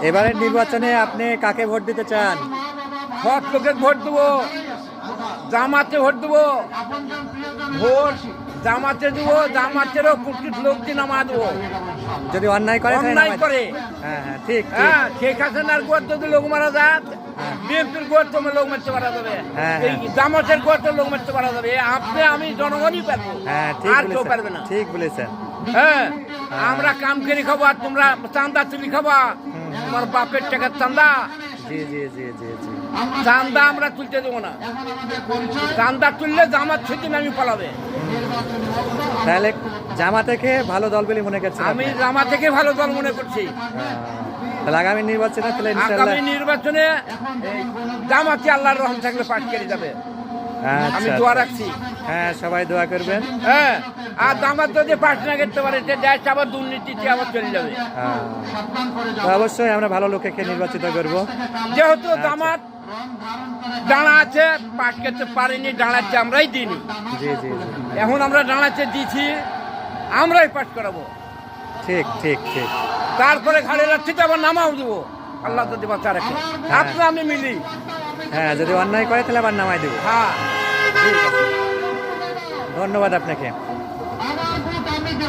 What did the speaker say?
এবারের নির্বাচনে আপনি কাকে ভোট দিতে চান? সৎ লোকে ভোট দেবো, জামাতে ভোট দেবো, ভোট জামাতে দেবো, জামাতেরও কুটির লোক দিয়ে নামা দেবো। যদি অন্যায় করে তাহলে অন্যায় নামাই- করে, হ্যাঁ হ্যাঁ ঠিক ঠিক। হ্যাঁ, শেখ হাসিনার গোয়ার যদি লোক মারা যায়, বিএনপির গোয়ার তো লোক মারতে পারা যাবে, হ্যাঁ, এই জামাতের গোয়ার তো লোক মারতে পারা যাবে। আপনি আমি জনগণই পারবো, হ্যাঁ ঠিক আর কেউ পারবে বলেছেন, না। ঠিক বলেছেন। হ্যাঁ, আমরা কাম করে খাবো আর তোমরা চান্দা তুলি খাবা, তোমার বাপের টাকার চান্দা। জি জি জি জি জি। চান্দা আমরা তুলতে দেবো না, চান্দা তুললে জামাত সেদিন আমি পালাবে। তাহলে জামাতেকে ভালো দল বলে মনে করছেন আমি আপনি? জামা থেকে ভালো দল মনে করছি। তাহলে আগামী নির্বাচনে তাহলে ইনশাআল্লাহ আগামী নির্বাচনে জামাতি আল্লাহর রহম থাকলে পাশ করে যাবে, আমি আচ্ছা, দোয়া আচ্ছা। রাখছি। হ্যাঁ সবাই দোয়া করবেন। হ্যাঁ, আর জামাত যদি পাশ না করতে পারে সে দেশ আবার দুর্নীতিতে আবার চলে যাবে। হ্যাঁ। তো অবশ্যই আমরা ভালো লোককে নির্বাচিত করব। যেহেতু জামাত দাঁড়া আছে, পাশ করতে পারিনি, দাঁড়াচ্ছে আমরাই দিইনি, জি জি জি। এখন আমরা দাঁড়াচ্ছে দিছি, আমরাই পাশ করাবো। ঠিক ঠিক ঠিক। তারপরে খালি রাত্রিতে আবার নামাও দেবো, আল্লাহ যদি বাঁচা রাখে। হ্যাঁ। আপনি আমি মিলি। হ্যাঁ যদি অন্যায় করে তাহলে আবার নামাই দেব। হ্যাঁ, ঠিক আছে। ধন্যবাদ আপনাকে।